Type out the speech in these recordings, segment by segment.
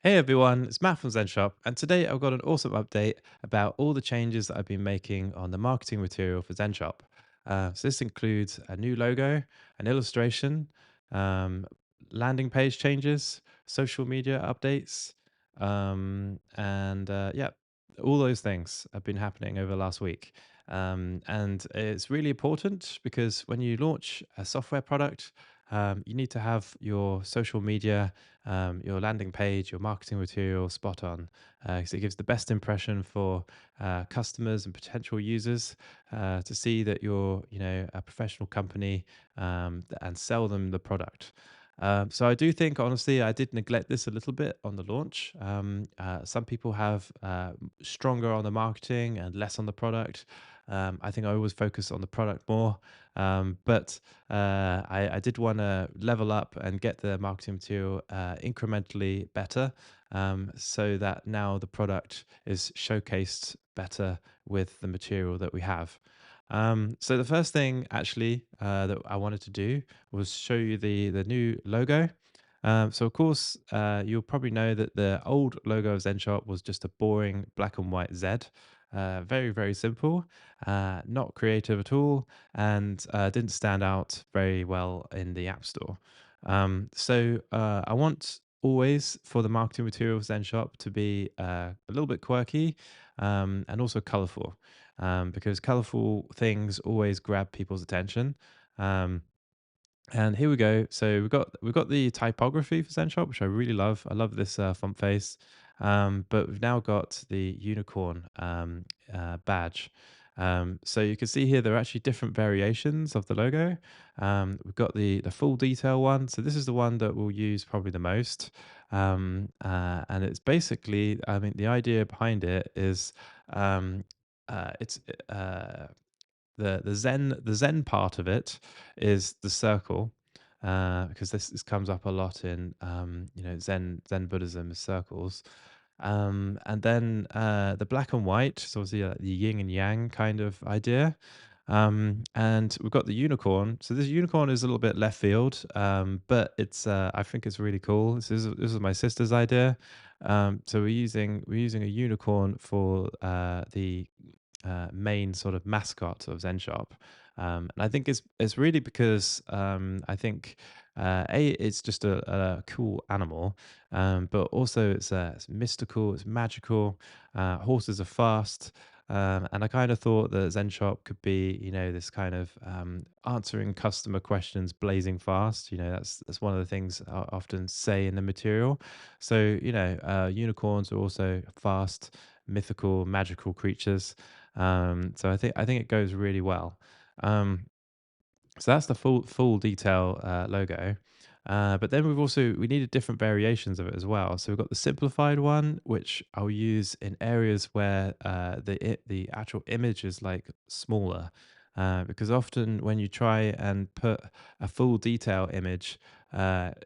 Hey everyone, it's Matt from zenshop, and today I've got an awesome update about all the changes that I've been making on the marketing material for zenshop. So this includes a new logo, an illustration, um, landing page changes, social media updates, and yeah, all those things have been happening over the last week. And it's really important because when you launch a software product, you need to have your social media, your landing page, your marketing material spot on, because it gives the best impression for customers and potential users to see that you're, a professional company, and sell them the product. So I do think, honestly, I did neglect this a little bit on the launch. Some people have stronger on the marketing and less on the product. I think I always focus on the product more, but I did want to level up and get the marketing material incrementally better, so that now the product is showcased better with the material that we have. So the first thing actually that I wanted to do was show you the new logo. So of course, you'll probably know that the old logo of zenshop was just a boring black and white Z. Very, very simple, not creative at all, and didn't stand out very well in the App Store. So I want always for the marketing material of zenshop to be a little bit quirky, and also colorful, because colorful things always grab people's attention. Um, and here we go. So we've got the typography for zenshop, which I really love. I love this font face. But we've now got the unicorn badge. So you can see here there are actually different variations of the logo. We've got the full detail one. So this is the one that we'll use probably the most. And it's basically, I mean, the idea behind it is, um, it's the Zen part of it is the circle, because this comes up a lot in, Zen Buddhism is circles. And then the black and white, so obviously the yin and yang kind of idea. And we've got the unicorn. So this unicorn is a little bit left field, but it's I think it's really cool. This is my sister's idea. So we're using a unicorn for the main sort of mascot of zenshop. And I think it's really because I think it's just a cool animal, but also it's mystical, it's magical. Horses are fast. And I kind of thought that Zen Shop could be, this kind of answering customer questions blazing fast. That's one of the things I often say in the material. So, unicorns are also fast, mythical, magical creatures. So I think it goes really well. Um, so that's the full detail logo. But then we needed different variations of it as well. So we've got the simplified one, which I'll use in areas where the actual image is like smaller. Because often when you try and put a full detail image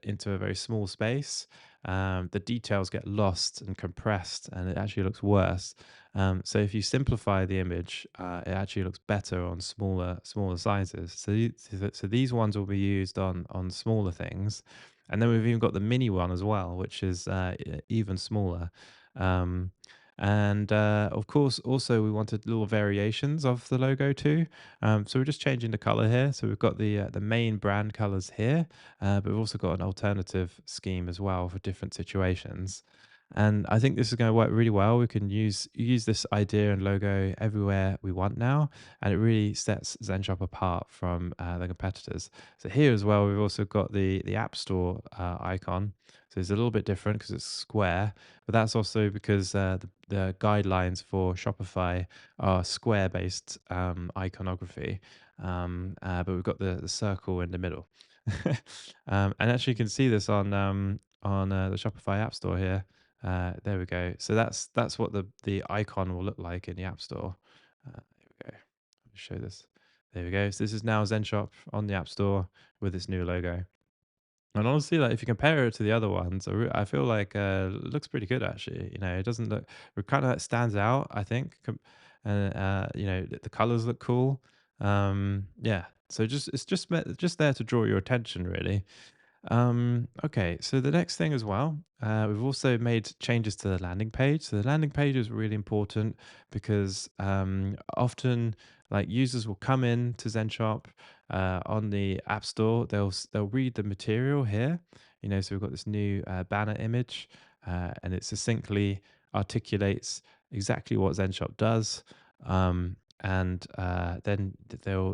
into a very small space, the details get lost and compressed, and it actually looks worse. So if you simplify the image, it actually looks better on smaller sizes. So these ones will be used on smaller things, and then we've even got the mini one as well, which is even smaller. Um, and of course, also we wanted little variations of the logo too. So we're just changing the color here. So we've got the main brand colors here, but we've also got an alternative scheme as well for different situations. And I think this is going to work really well. We can use this idea and logo everywhere we want now, and it really sets ZenShop apart from the competitors. So here as well, we've also got the App Store icon. So it's a little bit different because it's square, but that's also because the guidelines for Shopify are square-based iconography. But we've got the circle in the middle. And actually, you can see this on the Shopify App Store here. There we go. So that's what the icon will look like in the App Store. There we go. Let me show this. There we go. So this is now ZenShop on the App Store with this new logo. And honestly, like if you compare it to the other ones, I feel like it looks pretty good actually. It doesn't look, it kind of stands out, I think. And the colors look cool. Yeah. So just it's just there to draw your attention really. Okay, so the next thing as well, we've also made changes to the landing page. So the landing page is really important because often, like users will come in to ZenShop on the App Store. They'll read the material here. You know, so we've got this new banner image, and it succinctly articulates exactly what ZenShop does. And then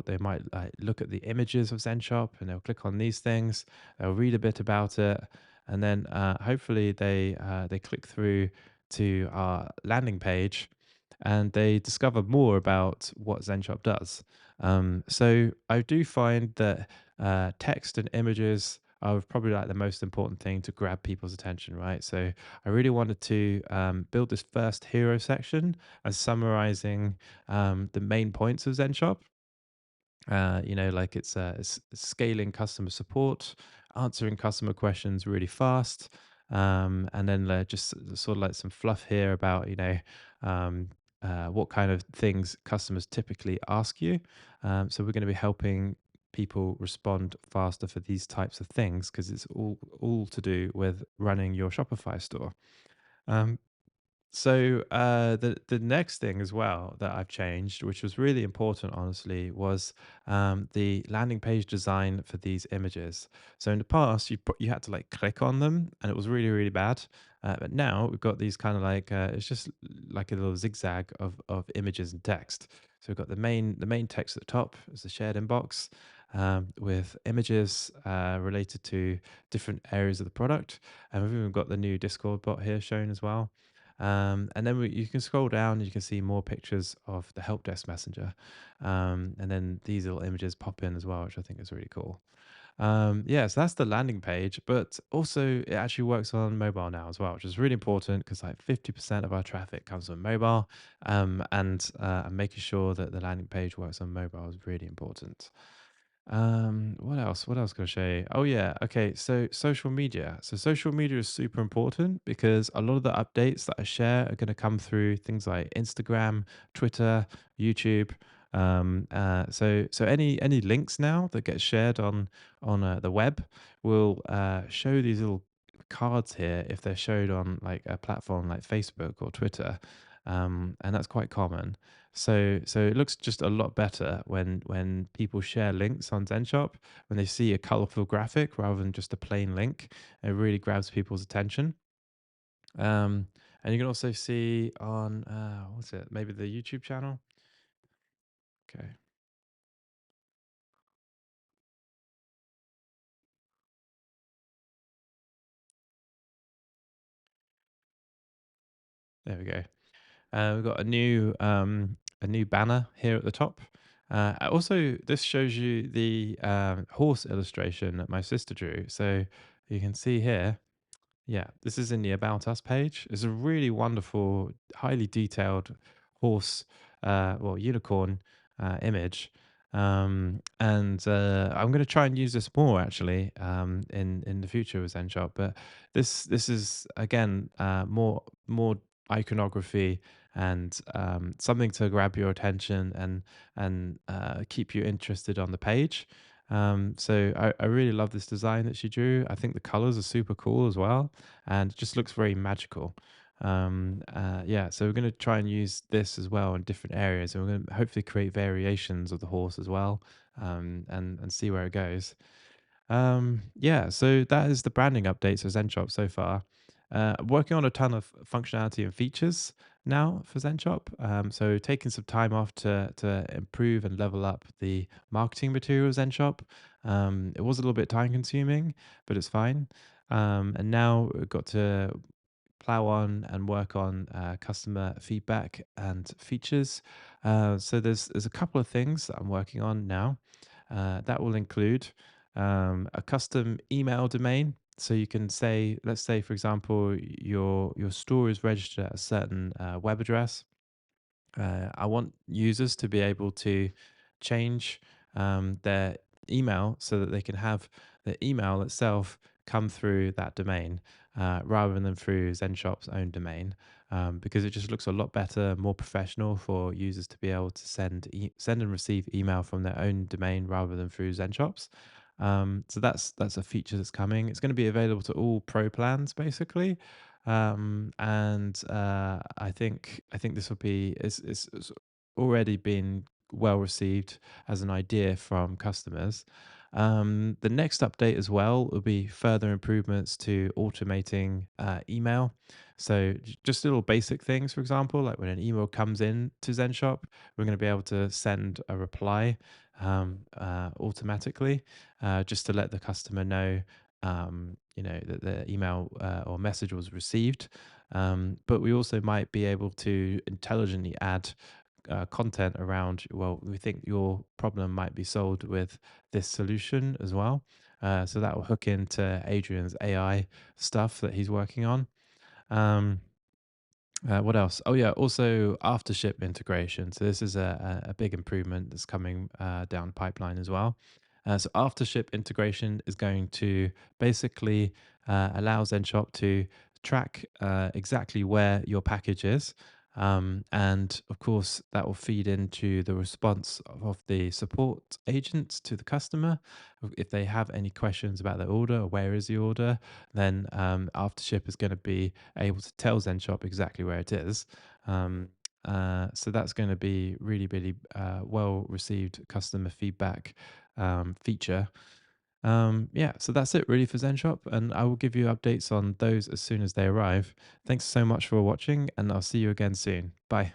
they might like look at the images of ZenShop and they'll click on these things. They'll read a bit about it, and then hopefully they click through to our landing page, and they discover more about what ZenShop does. So I do find that text and images are probably like the most important thing to grab people's attention, right? So I really wanted to build this first hero section as summarizing the main points of ZenShop. You know, like it's scaling customer support, answering customer questions really fast, and then just sort of like some fluff here about um, what kind of things customers typically ask you. So we're going to be helping people respond faster for these types of things because it's all to do with running your Shopify store. Um, the next thing as well that I've changed, which was really important, honestly, was the landing page design for these images. So in the past, you had to like click on them, and it was really really bad. But now we've got these kind of like it's just like a little zigzag of images and text. So we've got the main text at the top is the shared inbox. With images related to different areas of the product, and we've even got the new Discord bot here shown as well. And then you can scroll down and you can see more pictures of the help desk messenger. And then these little images pop in as well, which I think is really cool. Yeah, so that's the landing page, but also it actually works on mobile now as well, which is really important because like 50% of our traffic comes from mobile. And making sure that the landing page works on mobile is really important. What else? What else can I show you? Oh yeah, okay. So social media. So social media is super important because a lot of the updates that I share are going to come through things like Instagram, Twitter, YouTube. So any links now that get shared on the web will show these little cards here if they're showed on like a platform like Facebook or Twitter, and that's quite common. So it looks just a lot better when people share links on ZenShop, when they see a colorful graphic rather than just a plain link. It really grabs people's attention. Um, and you can also see on what's it? Maybe the YouTube channel. Okay, there we go. We've got a new banner here at the top. Also, this shows you the horse illustration that my sister drew. So you can see here. Yeah, this is in the About Us page. It's a really wonderful, highly detailed horse, unicorn image. And I'm going to try and use this more actually in the future with ZenShop. But this is again more iconography and something to grab your attention and keep you interested on the page. So I really love this design that she drew. I think the colors are super cool as well, and it just looks very magical. Yeah, so we're going to try and use this as well in different areas, and we're going to hopefully create variations of the horse as well, and see where it goes. Yeah, so that is the branding updates for ZenShop so far. Working on a ton of functionality and features now for ZenShop. So taking some time off to improve and level up the marketing material of ZenShop. It was a little bit time consuming, but it's fine. And now we've got to plow on and work on customer feedback and features. So there's a couple of things that I'm working on now. That will include a custom email domain. So you can say, let's say, for example, your store is registered at a certain web address. I want users to be able to change their email so that they can have the email itself come through that domain rather than through ZenShop's own domain, because it just looks a lot better, more professional for users to be able to send and receive email from their own domain rather than through ZenShop's. So that's a feature that's coming. It's going to be available to all pro plans basically, and I think this will be it's already been well received as an idea from customers. The next update as well will be further improvements to automating email. So just little basic things, for example, like when an email comes in to ZenShop, we're going to be able to send a reply automatically, just to let the customer know, that the email or message was received. But we also might be able to intelligently add content around, well, we think your problem might be solved with this solution as well. So that will hook into Adrian's AI stuff that he's working on. Um, what else? Oh yeah, also after ship integration. So this is a big improvement that's coming down the pipeline as well. So after ship integration is going to basically allow ZenShop to track exactly where your package is. And of course, that will feed into the response of the support agents to the customer. If they have any questions about their order or where is the order, then Aftership is going to be able to tell ZenShop exactly where it is. Um, so that's going to be really, really well received customer feedback feature. Yeah, so that's it really for ZenShop, and I will give you updates on those as soon as they arrive. Thanks so much for watching, and I'll see you again soon. Bye.